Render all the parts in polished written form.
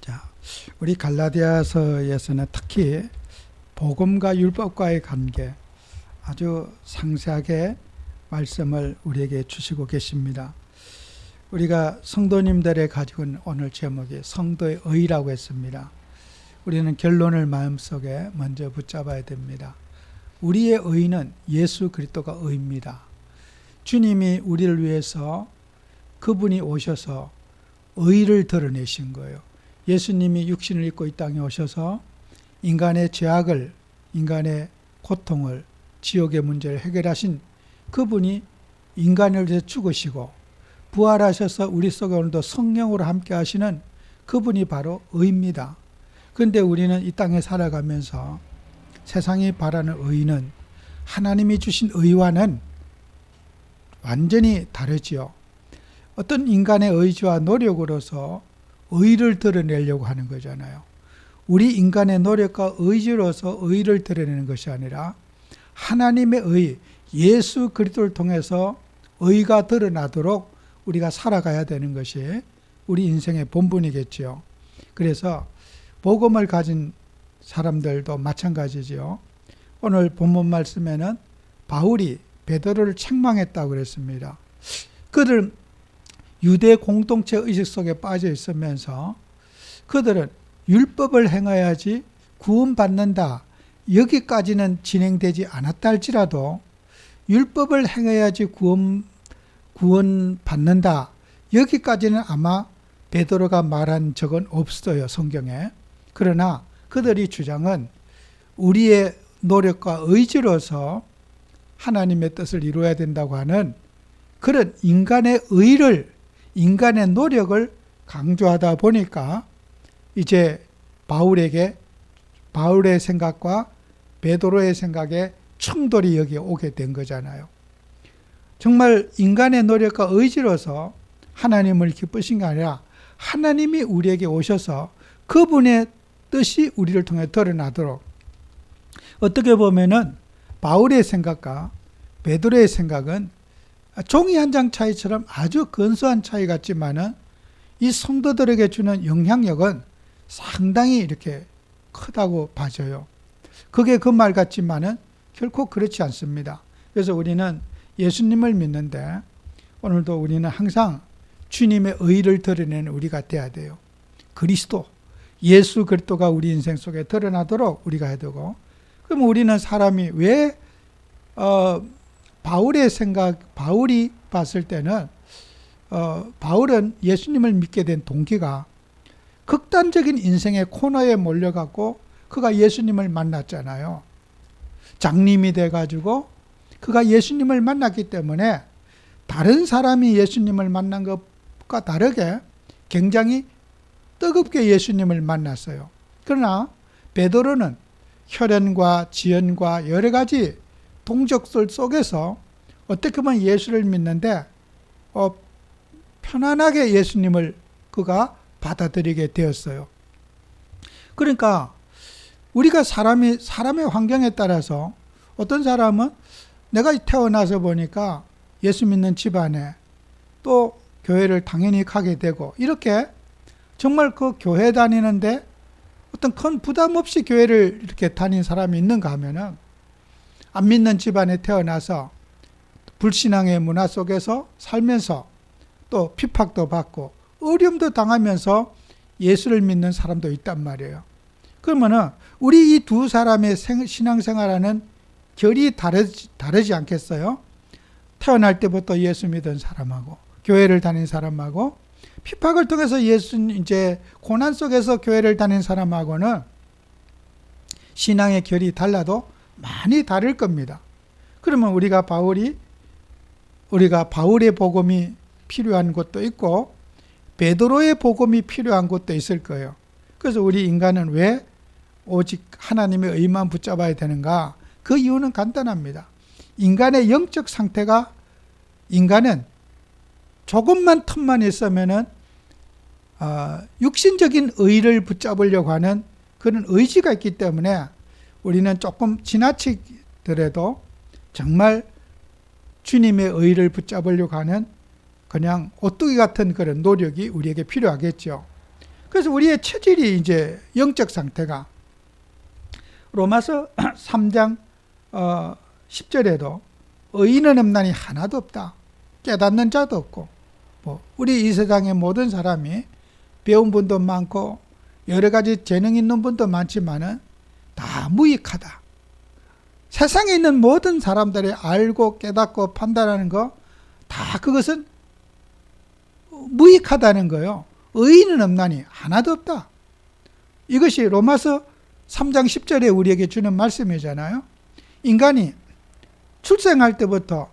자, 우리 갈라디아서에서는 특히 복음과 율법과의 관계 아주 상세하게 말씀을 우리에게 주시고 계십니다. 우리가 성도님들의 가지고 있는 오늘 제목이 성도의 의라고 했습니다. 우리는 결론을 마음속에 먼저 붙잡아야 됩니다. 우리의 의는 예수 그리스도가 의입니다. 주님이 우리를 위해서 그분이 오셔서 의를 드러내신 거예요. 예수님이 육신을 입고 이 땅에 오셔서 인간의 죄악을, 인간의 고통을, 지옥의 문제를 해결하신 그분이 인간을 위해 죽으시고 부활하셔서 우리 속에 오늘도 성령으로 함께 하시는 그분이 바로 의입니다. 그런데 우리는 이 땅에 살아가면서 세상이 바라는 의는 하나님이 주신 의와는 완전히 다르지요. 어떤 인간의 의지와 노력으로서 의를 드러내려고 하는 거잖아요. 우리 인간의 노력과 의지로서 의를 드러내는 것이 아니라 하나님의 의, 예수 그리스도를 통해서 의가 드러나도록 우리가 살아가야 되는 것이 우리 인생의 본분이겠지요. 그래서 복음을 가진 사람들도 마찬가지지요. 오늘 본문 말씀에는 바울이 베드로를 책망했다고 그랬습니다. 그들은 유대 공동체 의식 속에 빠져 있으면서 그들은 율법을 행해야지 구원받는다. 여기까지는 진행되지 않았다 할지라도 율법을 행해야지 구원받는다. 여기까지는 아마 베드로가 말한 적은 없어요, 성경에. 그러나 그들의 주장은 우리의 노력과 의지로서 하나님의 뜻을 이루어야 된다고 하는 그런 인간의 의를, 인간의 노력을 강조하다 보니까 이제 바울의 생각과 베드로의 생각에 충돌이 여기에 오게 된 거잖아요. 정말 인간의 노력과 의지로서 하나님을 기쁘신 게 아니라 하나님이 우리에게 오셔서 그분의 뜻이 우리를 통해 드러나도록, 어떻게 보면은 바울의 생각과 베드로의 생각은 종이 한 장 차이처럼 아주 근소한 차이 같지만은 이 성도들에게 주는 영향력은 상당히 이렇게 크다고 봐져요. 그게 그 말 같지만은 결코 그렇지 않습니다. 그래서 우리는 예수님을 믿는데 오늘도 우리는 항상 주님의 의를 드러내는 우리가 돼야 돼요. 그리스도, 예수 그리스도가 우리 인생 속에 드러나도록 우리가 해야 되고, 그럼 우리는 사람이 왜 바울이 봤을 때는 바울은 예수님을 믿게 된 동기가 극단적인 인생의 코너에 몰려갖고 그가 예수님을 만났잖아요. 장님이 돼가지고 그가 예수님을 만났기 때문에 다른 사람이 예수님을 만난 것과 다르게 굉장히 뜨겁게 예수님을 만났어요. 그러나 베드로는 혈연과 지연과 여러 가지 동적들 속에서 어떻게 보면 예수를 믿는데 편안하게 예수님을 그가 받아들이게 되었어요. 그러니까 우리가 사람의 환경에 따라서 어떤 사람은 내가 태어나서 보니까 예수 믿는 집안에 또 교회를 당연히 가게 되고, 이렇게 정말 그 교회 다니는데 어떤 큰 부담 없이 교회를 이렇게 다닌 사람이 있는가 하면은 안 믿는 집안에 태어나서 불신앙의 문화 속에서 살면서 또 핍박도 받고 어려움도 당하면서 예수를 믿는 사람도 있단 말이에요. 그러면은 우리 이 두 사람의 신앙생활하는 결이 다르지 않겠어요? 태어날 때부터 예수 믿은 사람하고 교회를 다닌 사람하고 핍박을 통해서 이제 고난 속에서 교회를 다닌 사람하고는 신앙의 결이 달라도 많이 다를 겁니다. 그러면 우리가 바울의 복음이 필요한 곳도 있고 베드로의 복음이 필요한 곳도 있을 거예요. 그래서 우리 인간은 왜 오직 하나님의 의만 붙잡아야 되는가? 그 이유는 간단합니다. 인간의 영적 상태가, 인간은 조금만 틈만 있으면은 육신적인 의를 붙잡으려고 하는 그런 의지가 있기 때문에 우리는 조금 지나치더라도 정말 주님의 의를 붙잡으려고 하는 그냥 오뚜기 같은 그런 노력이 우리에게 필요하겠죠. 그래서 우리의 체질이 이제 영적 상태가 로마서 3장 10절에도 의인은 없나니 하나도 없다. 깨닫는 자도 없고, 우리 이 세상의 모든 사람이 배운 분도 많고 여러 가지 재능 있는 분도 많지만은 다 무익하다. 세상에 있는 모든 사람들이 알고 깨닫고 판단하는 거 다 그것은 무익하다는 거예요. 의인은 없나니 하나도 없다. 이것이 로마서 3장 10절에 우리에게 주는 말씀이잖아요. 인간이 출생할 때부터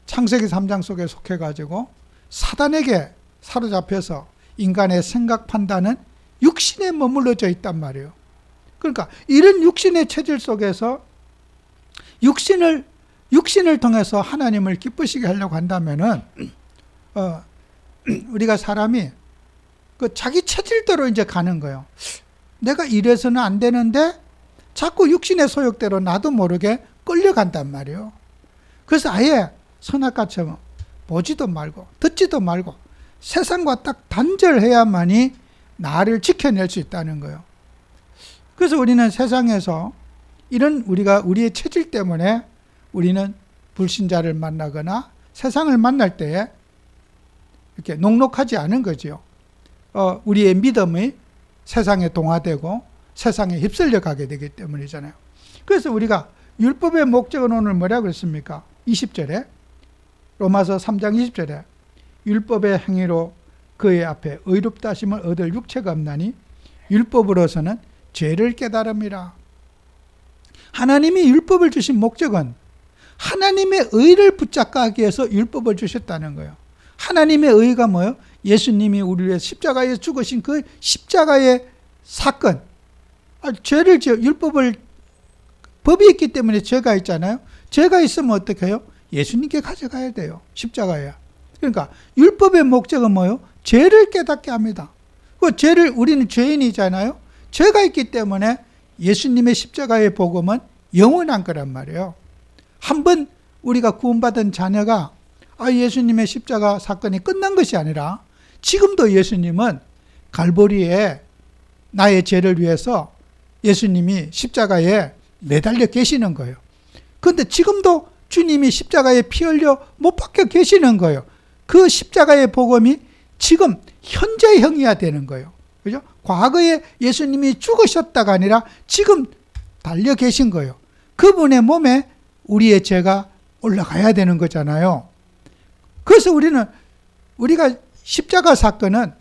창세기 3장 속에 속해가지고 사단에게 사로잡혀서 인간의 생각 판단은 육신에 머물러져 있단 말이에요. 그러니까 이런 육신의 체질 속에서 육신을 통해서 하나님을 기쁘시게 하려고 한다면은 우리가 사람이 그 자기 체질대로 이제 가는 거예요. 내가 이래서는 안 되는데 자꾸 육신의 소욕대로 나도 모르게 끌려간단 말이에요. 그래서 아예 선악과처럼 보지도 말고 듣지도 말고 세상과 딱 단절해야만이 나를 지켜낼 수 있다는 거예요. 그래서 우리는 세상에서 이런 우리의 체질 때문에 우리는 불신자를 만나거나 세상을 만날 때에 이렇게 녹록하지 않은 거죠. 우리의 믿음이 세상에 동화되고 세상에 휩쓸려 가게 되기 때문이잖아요. 그래서 우리가 율법의 목적은 오늘 뭐라고 그랬습니까? 20절에 로마서 3장 20절에 율법의 행위로 그의 앞에 의롭다 하심을 얻을 육체가 없나니 율법으로서는 죄를 깨달음이라. 하나님이 율법을 주신 목적은 하나님의 의를 붙잡게 하기 위해서 율법을 주셨다는 거예요. 하나님의 의가 뭐예요? 예수님이 우리를 위해 십자가에 죽으신 그 십자가의 사건. 죄를 지어 법이 있기 때문에 죄가 있잖아요. 죄가 있으면 어떻게 해요? 예수님께 가져가야 돼요. 십자가에. 그러니까 율법의 목적은 뭐예요? 죄를 깨닫게 합니다. 그 죄를 우리는 죄인이잖아요. 죄가 있기 때문에 예수님의 십자가의 복음은 영원한 거란 말이에요. 한번 우리가 구원받은 자녀가 예수님의 십자가 사건이 끝난 것이 아니라 지금도 예수님은 갈보리에 나의 죄를 위해서 예수님이 십자가에 매달려 계시는 거예요. 그런데 지금도 주님이 십자가에 피 흘려 못 박혀 계시는 거예요. 그 십자가의 복음이 지금 현재형이야 되는 거예요. 그죠? 과거에 예수님이 죽으셨다가 아니라 지금 달려 계신 거예요. 그분의 몸에 우리의 죄가 올라가야 되는 거잖아요. 그래서 우리가 십자가 사건은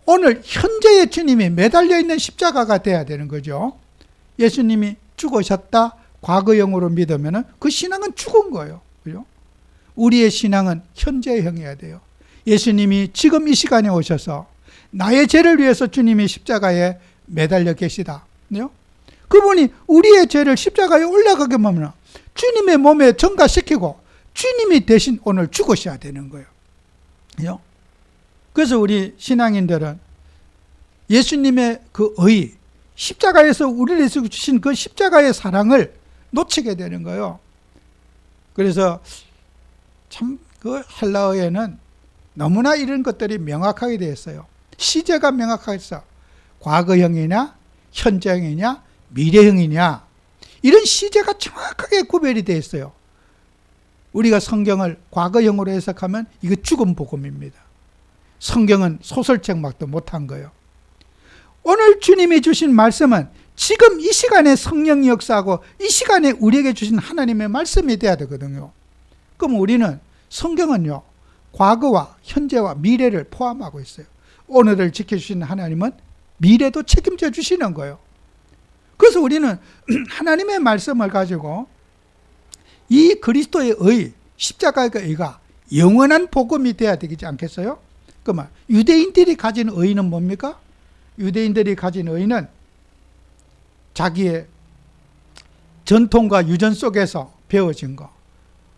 오늘 현재의 주님이 매달려 있는 십자가가 돼야 되는 거죠. 예수님이 죽으셨다 과거형으로 믿으면 그 신앙은 죽은 거예요. 그죠? 우리의 신앙은 현재형이어야 돼요. 예수님이 지금 이 시간에 오셔서 나의 죄를 위해서 주님이 십자가에 매달려 계시다. 그분이 우리의 죄를 십자가에 올라가게 하면 주님의 몸에 전가시키고 주님이 대신 오늘 죽으셔야 되는 거예요. 그래서 우리 신앙인들은 예수님의 그 의, 십자가에서 우리를 위해서 주신 그 십자가의 사랑을 놓치게 되는 거예요. 그래서 참 그 헬라어에는 너무나 이런 것들이 명확하게 되어 있어요. 시제가 명확하게 있어. 과거형이냐, 현재형이냐, 미래형이냐. 이런 시제가 정확하게 구별이 되어 있어요. 우리가 성경을 과거형으로 해석하면 이거 죽은 복음입니다. 성경은 소설책 막도 못한 거예요. 오늘 주님이 주신 말씀은 지금 이 시간에 성령이 역사하고 이 시간에 우리에게 주신 하나님의 말씀이 돼야 되거든요. 그럼 우리는 성경은요, 과거와 현재와 미래를 포함하고 있어요. 오늘을 지켜주시는 하나님은 미래도 책임져 주시는 거예요. 그래서 우리는 하나님의 말씀을 가지고 이 그리스도의 의, 십자가의 의가 영원한 복음이 돼야 되지 않겠어요? 그러면 유대인들이 가진 의는 뭡니까? 유대인들이 가진 의는 자기의 전통과 유전 속에서 배워진 거,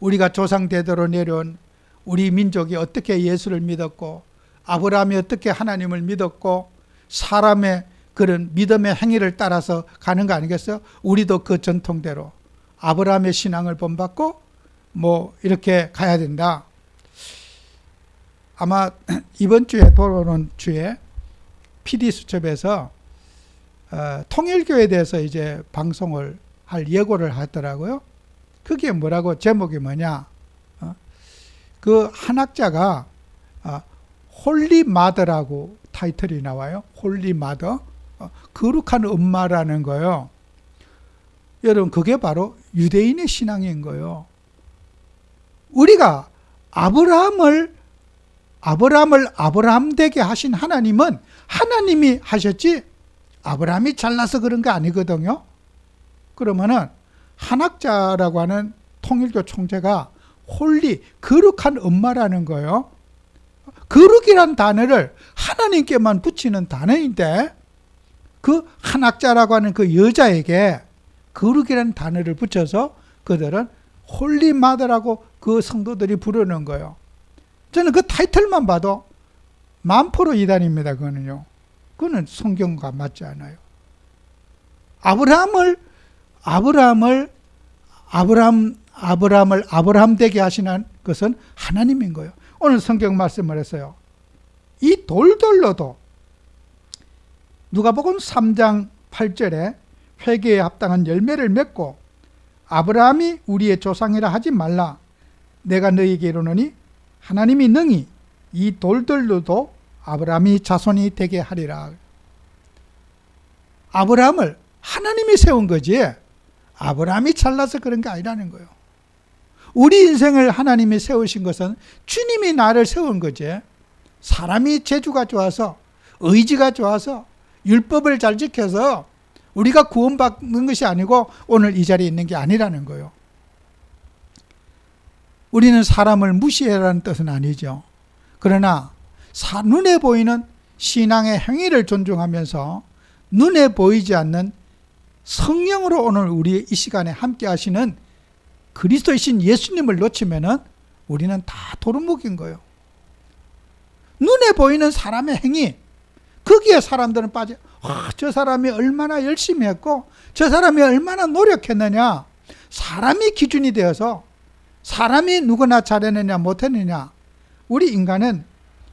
우리가 조상 대대로 내려온 우리 민족이 어떻게 예수를 믿었고 아브라함이 어떻게 하나님을 믿었고 사람의 그런 믿음의 행위를 따라서 가는 거 아니겠어요? 우리도 그 전통대로 아브라함의 신앙을 본받고 이렇게 가야 된다. 아마 이번 주에 돌아오는 주에 PD수첩에서 통일교에 대해서 이제 방송을 할 예고를 하더라고요. 그게 뭐라고, 제목이 뭐냐, 그 한학자가 홀리마더라고 타이틀이 나와요. 홀리마더, 거룩한 엄마라는 거요. 여러분, 그게 바로 유대인의 신앙인 거예요. 우리가 아브라함을 아브라함 되게 하신 하나님은 하나님이 하셨지 아브라함이 잘나서 그런 게 아니거든요. 그러면은 한학자라고 하는 통일교 총재가 홀리, 거룩한 엄마라는 거예요. 거룩이란 단어를 하나님께만 붙이는 단어인데 그 한학자라고 하는 그 여자에게 거룩이라는 단어를 붙여서 그들은 홀리마더라고 그 성도들이 부르는 거예요. 저는 그 타이틀만 봐도 1000% 이단입니다. 그거는요. 그거는 성경과 맞지 않아요. 아브라함 되게 하시는 것은 하나님인 거예요. 오늘 성경 말씀을 했어요. 이 돌들로도 누가복음 3장 8절에 회개에 합당한 열매를 맺고 아브라함이 우리의 조상이라 하지 말라. 내가 너희에게 이르노니 하나님이 능히 이 돌들로도 아브라함이 자손이 되게 하리라. 아브라함을 하나님이 세운 거지 아브라함이 잘나서 그런 게 아니라는 거예요. 우리 인생을 하나님이 세우신 것은 주님이 나를 세운 거지 사람이 재주가 좋아서 의지가 좋아서 율법을 잘 지켜서 우리가 구원받는 것이 아니고 오늘 이 자리에 있는 게 아니라는 거예요. 우리는 사람을 무시해라는 뜻은 아니죠. 그러나 눈에 보이는 신앙의 행위를 존중하면서 눈에 보이지 않는 성령으로 오늘 우리 이 시간에 함께 하시는 그리스도이신 예수님을 놓치면은 우리는 다 도루묵인 거예요. 눈에 보이는 사람의 행위, 거기에 사람들은 빠져. 저 사람이 얼마나 열심히 했고 저 사람이 얼마나 노력했느냐, 사람이 기준이 되어서 사람이 누구나 잘했느냐 못했느냐, 우리 인간은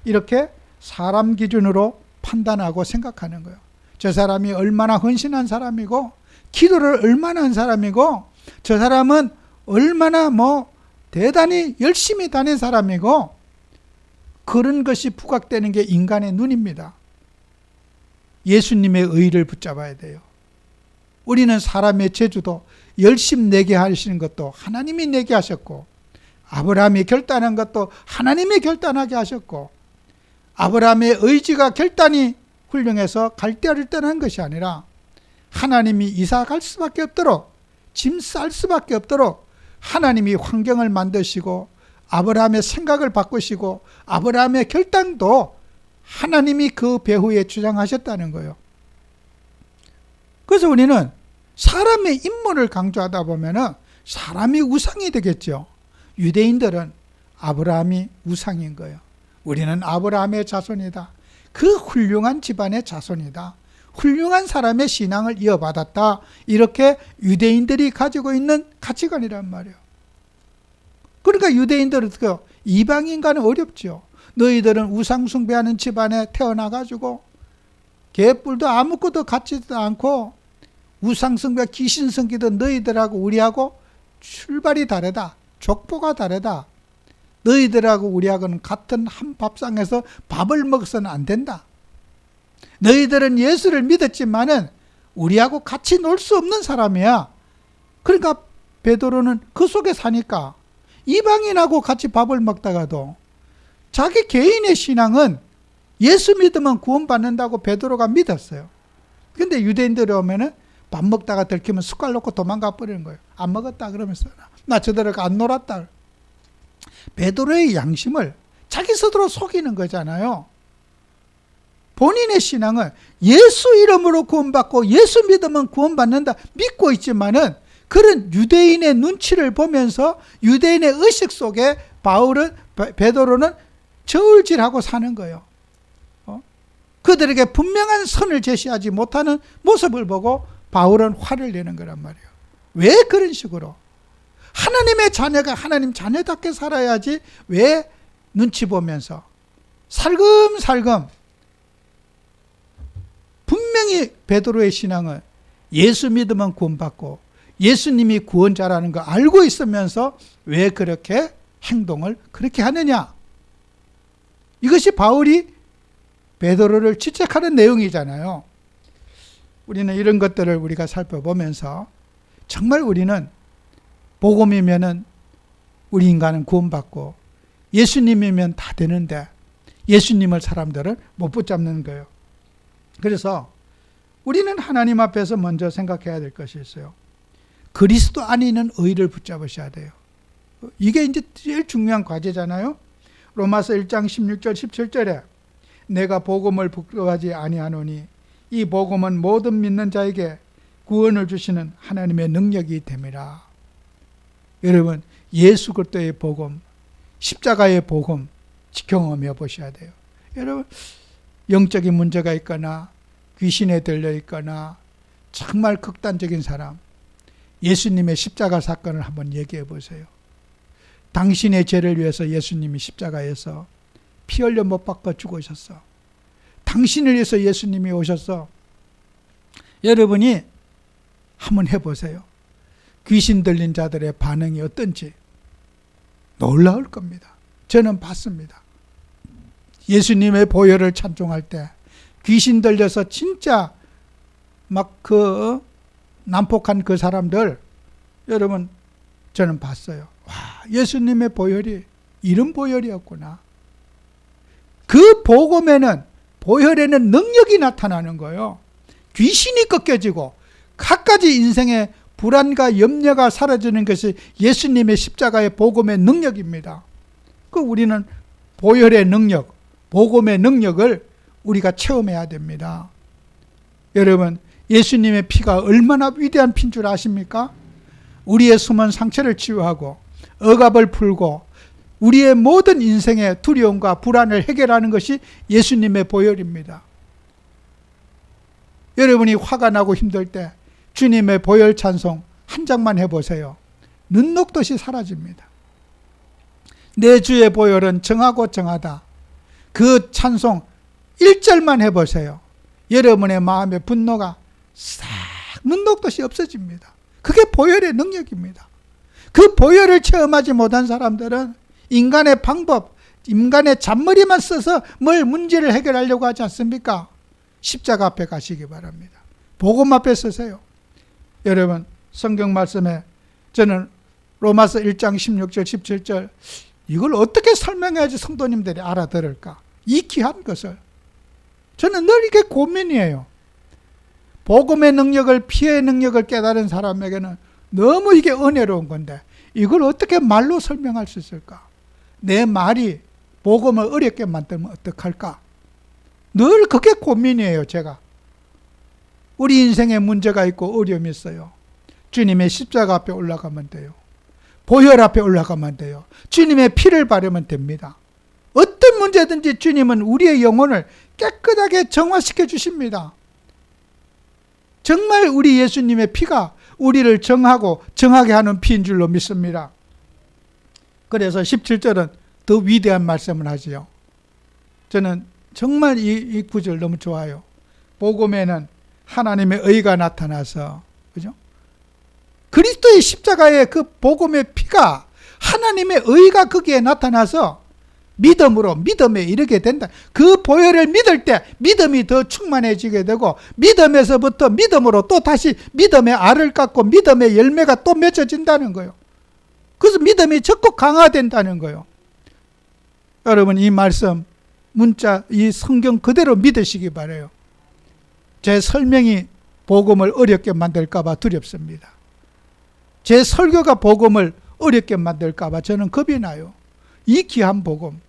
이렇게 사람 기준으로 판단하고 생각하는 거예요. 저 사람이 얼마나 헌신한 사람이고 기도를 얼마나 한 사람이고 저 사람은 얼마나 대단히 열심히 다닌 사람이고, 그런 것이 부각되는 게 인간의 눈입니다. 예수님의 의를 붙잡아야 돼요. 우리는 사람의 재주도 열심 내게 하시는 것도 하나님이 내게 하셨고, 아브라함이 결단한 것도 하나님이 결단하게 하셨고, 아브라함의 의지가 결단이 훌륭해서 갈대를 떠난 것이 아니라 하나님이 이사 갈 수밖에 없도록, 짐 쌀 수밖에 없도록 하나님이 환경을 만드시고 아브라함의 생각을 바꾸시고 아브라함의 결단도 하나님이 그 배후에 주장하셨다는 거예요. 그래서 우리는 사람의 인물을 강조하다 보면 사람이 우상이 되겠죠. 유대인들은 아브라함이 우상인 거예요. 우리는 아브라함의 자손이다. 그 훌륭한 집안의 자손이다. 훌륭한 사람의 신앙을 이어받았다. 이렇게 유대인들이 가지고 있는 가치관이란 말이에요. 그러니까 유대인들은 이방인과는 어렵죠. 너희들은 우상 숭배하는 집안에 태어나가지고 개뿔도 아무것도 갖지도 않고 우상 숭배, 귀신 섬기던 너희들하고 우리하고 출발이 다르다. 족보가 다르다. 너희들하고 우리하고는 같은 한 밥상에서 밥을 먹어서는 안 된다. 너희들은 예수를 믿었지만은 우리하고 같이 놀 수 없는 사람이야. 그러니까 베드로는 그 속에 사니까 이방인하고 같이 밥을 먹다가도 자기 개인의 신앙은 예수 믿으면 구원받는다고 베드로가 믿었어요. 근데 유대인들이 오면은 밥 먹다가 들키면 숟갈 놓고 도망가 버리는 거예요. 안 먹었다 그러면서 나 저들하고 안 놀았다. 베드로의 양심을 자기 스스로 속이는 거잖아요. 본인의 신앙을 예수 이름으로 구원받고 예수 믿으면 구원받는다 믿고 있지만은 그런 유대인의 눈치를 보면서 유대인의 의식 속에 베드로는 저울질하고 사는 거예요. 그들에게 분명한 선을 제시하지 못하는 모습을 보고 바울은 화를 내는 거란 말이에요. 왜 그런 식으로? 하나님의 자녀가 하나님 자녀답게 살아야지 왜 눈치 보면서 살금살금 분명히 베드로의 신앙은 예수 믿으면 구원받고 예수님이 구원자라는 거 알고 있으면서 왜 그렇게 행동을 그렇게 하느냐? 이것이 바울이 베드로를 지적하는 내용이잖아요. 우리는 이런 것들을 우리가 살펴보면서 정말 우리는 복음이면은 우리 인간은 구원받고 예수님이면 다 되는데 예수님을 사람들은 못 붙잡는 거예요. 그래서 우리는 하나님 앞에서 먼저 생각해야 될 것이 있어요. 그리스도 안에 있는 의를 붙잡으셔야 돼요. 이게 이제 제일 중요한 과제잖아요. 로마서 1장 16절 17절에 내가 복음을 부끄러워하지 아니하노니 이 복음은 모든 믿는 자에게 구원을 주시는 하나님의 능력이 됨이라. 여러분, 예수 그리스도의 복음, 십자가의 복음 경험해 보셔야 돼요. 여러분, 영적인 문제가 있거나 귀신에 들려 있거나 정말 극단적인 사람, 예수님의 십자가 사건을 한번 얘기해 보세요. 당신의 죄를 위해서 예수님이 십자가에서 피 흘려 못 박아 죽으셨어. 당신을 위해서 예수님이 오셨어. 여러분이 한번 해보세요. 귀신 들린 자들의 반응이 어떤지 놀라울 겁니다. 저는 봤습니다. 예수님의 보혈을 찬송할 때 귀신 들려서 진짜 막 난폭한 그 사람들, 여러분 저는 봤어요. 와, 예수님의 보혈이 이런 보혈이었구나. 그 복음에는, 보혈에는 능력이 나타나는 거예요. 귀신이 꺾여지고 갖가지 인생의 불안과 염려가 사라지는 것이 예수님의 십자가의 복음의 능력입니다. 우리는 보혈의 능력, 복음의 능력을 우리가 체험해야 됩니다. 여러분, 예수님의 피가 얼마나 위대한 피인 줄 아십니까? 우리의 숨은 상처를 치유하고 억압을 풀고 우리의 모든 인생의 두려움과 불안을 해결하는 것이 예수님의 보혈입니다. 여러분이 화가 나고 힘들 때 주님의 보혈 찬송 한 장만 해보세요. 눈 녹듯이 사라집니다. 내 주의 보혈은 정하고 정하다. 그 찬송 1절만 해보세요. 여러분의 마음의 분노가 싹 눈 녹듯이 없어집니다. 그게 보혈의 능력입니다. 그 보혈을 체험하지 못한 사람들은 인간의 방법, 인간의 잔머리만 써서 뭘 문제를 해결하려고 하지 않습니까? 십자가 앞에 가시기 바랍니다. 복음 앞에 서세요. 여러분, 성경 말씀에 저는 로마서 1장 16절 17절 이걸 어떻게 설명해야지 성도님들이 알아들을까? 이 귀한 것을 저는 늘 이게 고민이에요. 복음의 능력을, 피의 능력을 깨달은 사람에게는 너무 이게 은혜로운 건데 이걸 어떻게 말로 설명할 수 있을까? 내 말이 복음을 어렵게 만들면 어떡할까? 늘 그게 고민이에요. 제가 우리 인생에 문제가 있고 어려움이 있어요. 주님의 십자가 앞에 올라가면 돼요. 보혈 앞에 올라가면 돼요. 주님의 피를 바르면 됩니다. 어떤 문제든지 주님은 우리의 영혼을 깨끗하게 정화시켜 주십니다. 정말 우리 예수님의 피가 우리를 정하고 정하게 하는 피인 줄로 믿습니다. 그래서 17절은 더 위대한 말씀을 하지요. 저는 정말 이 구절 너무 좋아요. 복음에는 하나님의 의가 나타나서, 그죠? 그리스도의 십자가의 그 복음의 피가, 하나님의 의가 거기에 나타나서 믿음으로 믿음에 이르게 된다. 그 보혈을 믿을 때 믿음이 더 충만해지게 되고 믿음에서부터 믿음으로 또 다시 믿음의 알을 깎고 믿음의 열매가 또 맺어진다는 거예요. 그래서 믿음이 적극 강화된다는 거예요. 여러분, 이 말씀 문자, 이 성경 그대로 믿으시기 바라요. 제 설명이 복음을 어렵게 만들까 봐 두렵습니다. 제 설교가 복음을 어렵게 만들까 봐 저는 겁이 나요. 이 귀한 복음,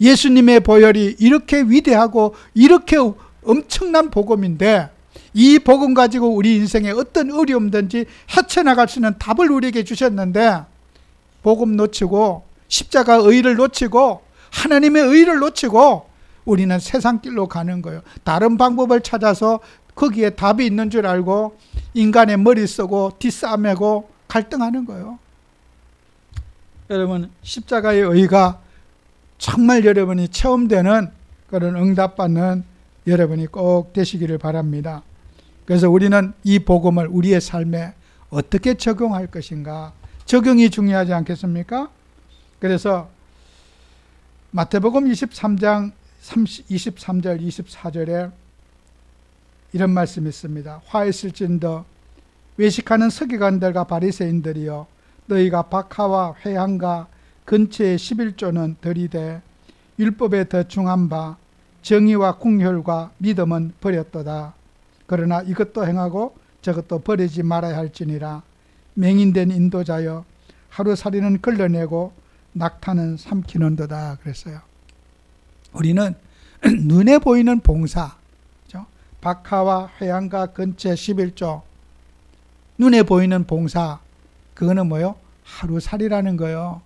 예수님의 보혈이 이렇게 위대하고 이렇게 엄청난 복음인데 이 복음 가지고 우리 인생에 어떤 어려움든지 헤쳐나갈 수 있는 답을 우리에게 주셨는데 복음 놓치고 십자가 의를 놓치고 하나님의 의를 놓치고 우리는 세상 길로 가는 거예요. 다른 방법을 찾아서 거기에 답이 있는 줄 알고 인간의 머리 쓰고 뒷싸매고 갈등하는 거예요. 여러분, 십자가의 의가 정말 여러분이 체험되는 그런 응답받는 여러분이 꼭 되시기를 바랍니다. 그래서 우리는 이 복음을 우리의 삶에 어떻게 적용할 것인가? 적용이 중요하지 않겠습니까? 그래서 마태복음 23장 23절 24절에 이런 말씀이 있습니다. 화 있을진더 외식하는 서기관들과 바리새인들이여 너희가 박하와 회향과 근처의 11조는 들이되 율법에 더 중한 바 정의와 궁혈과 믿음은 버렸도다. 그러나 이것도 행하고 저것도 버리지 말아야 할지니라. 맹인된 인도자여 하루살이는 걸러내고 낙타는 삼키는도다 그랬어요. 우리는 눈에 보이는 봉사, 그렇죠? 박하와 회향과 근처 11조, 눈에 보이는 봉사, 그거는 뭐요? 하루살이라는 거요.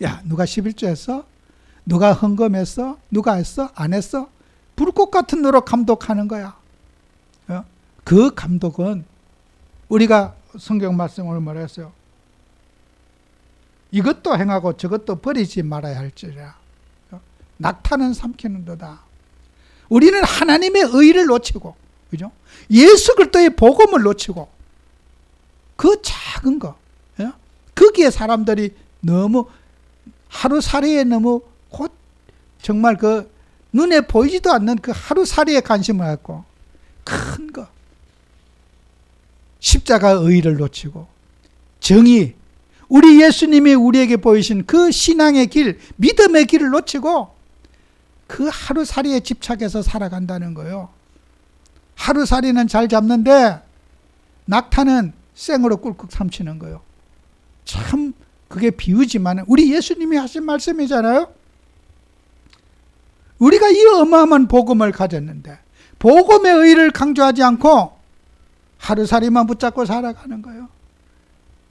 야, 누가 11조 했어? 누가 헌금했어? 누가 했어? 안 했어? 불꽃 같은 노력 감독하는 거야. 그 감독은 우리가 성경 말씀을 뭐라 했어요? 이것도 행하고 저것도 버리지 말아야 할지라. 낙타는 삼키는도다. 우리는 하나님의 의를 놓치고, 그죠? 예수 그리스도의 복음을 놓치고, 그 작은 거, 거기에 사람들이 너무 하루살이에 너무 곧 정말 그 눈에 보이지도 않는 그 하루살이에 관심을 갖고 큰 거, 십자가의 의를 놓치고 정의, 우리 예수님이 우리에게 보이신 그 신앙의 길, 믿음의 길을 놓치고 그 하루살이에 집착해서 살아간다는 거예요. 하루살이는 잘 잡는데 낙타는 생으로 꿀꺽 삼키는 거예요. 참 그게 비유지만 우리 예수님이 하신 말씀이잖아요. 우리가 이 어마어마한 복음을 가졌는데 복음의 의를 강조하지 않고 하루살이만 붙잡고 살아가는 거예요.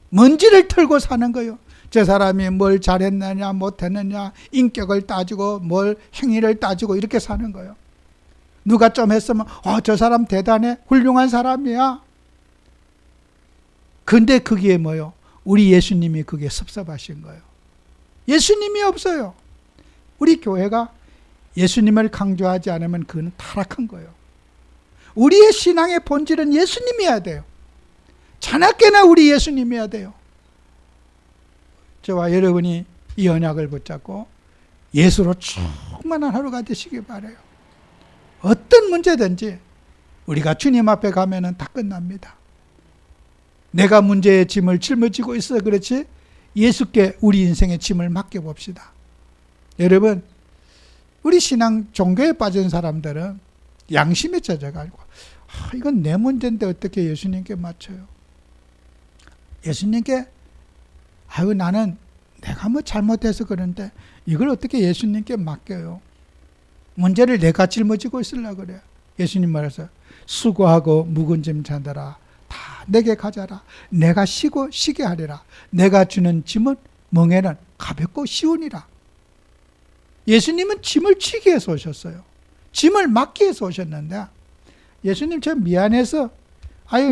먼지를 털고 사는 거예요. 저 사람이 뭘 잘했느냐 못했느냐 인격을 따지고 뭘 행위를 따지고 이렇게 사는 거예요. 누가 좀 했으면 저 사람 대단해, 훌륭한 사람이야. 근데 그게 뭐요? 우리 예수님이 그게 섭섭하신 거예요. 예수님이 없어요. 우리 교회가 예수님을 강조하지 않으면 그건 타락한 거예요. 우리의 신앙의 본질은 예수님이어야 돼요. 자나깨나 우리 예수님이어야 돼요. 저와 여러분이 이 언약을 붙잡고 예수로 충만한 하루가 되시길 바라요. 어떤 문제든지 우리가 주님 앞에 가면은 다 끝납니다. 내가 문제의 짐을 짊어지고 있어 그렇지 예수께 우리 인생의 짐을 맡겨봅시다. 여러분, 우리 신앙 종교에 빠진 사람들은 양심에 젖어가지고 이건 내 문제인데 어떻게 예수님께 맞춰요? 예수님께 나는 내가 뭐 잘못해서 그런데 이걸 어떻게 예수님께 맡겨요? 문제를 내가 짊어지고 있으려고 그래요. 예수님 말해서 수고하고 묵은 짐 자들아 다 내게 가져라. 내가 쉬게 하리라. 내가 주는 짐은 멍에는 가볍고 쉬우니라. 예수님은 짐을 지기 위해서 오셨어요. 짐을 맡기 위해서 오셨는데 예수님 저 미안해서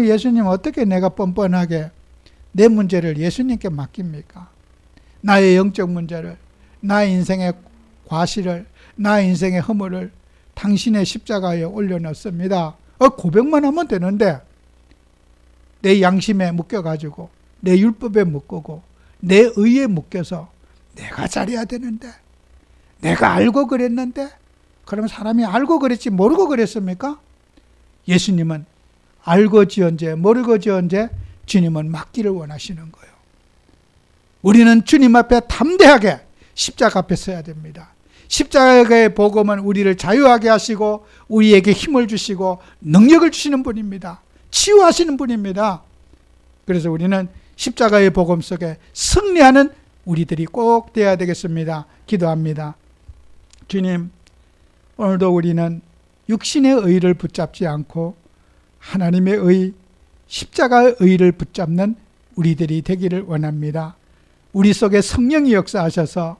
예수님 어떻게 내가 뻔뻔하게 내 문제를 예수님께 맡깁니까? 나의 영적 문제를, 나의 인생의 과실을, 나의 인생의 허물을 당신의 십자가에 올려놓습니다. 고백만 하면 되는데 내 양심에 묶여가지고 내 율법에 묶고 내 의에 묶여서 내가 잘해야 되는데 내가 알고 그랬는데 그러면 사람이 알고 그랬지 모르고 그랬습니까? 예수님은 알고 지언제 모르고 지언제 주님은 맡기를 원하시는 거예요. 우리는 주님 앞에 담대하게 십자가 앞에 서야 됩니다. 십자가의 복음은 우리를 자유하게 하시고 우리에게 힘을 주시고 능력을 주시는 분입니다. 치유하시는 분입니다. 그래서 우리는 십자가의 복음 속에 승리하는 우리들이 꼭 되어야 되겠습니다. 기도합니다. 주님, 오늘도 우리는 육신의 의를 붙잡지 않고 하나님의 의, 십자가의 의를 붙잡는 우리들이 되기를 원합니다. 우리 속에 성령이 역사하셔서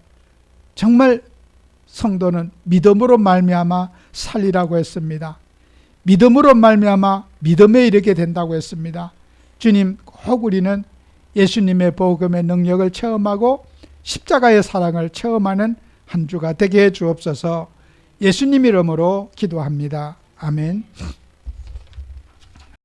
정말 성도는 믿음으로 말미암아 살리라고 했습니다. 믿음으로 말미암아 믿음에 이르게 된다고 했습니다. 주님, 꼭 우리는 예수님의 복음의 능력을 체험하고 십자가의 사랑을 체험하는 한 주가 되게 해 주옵소서. 예수님 이름으로 기도합니다. 아멘.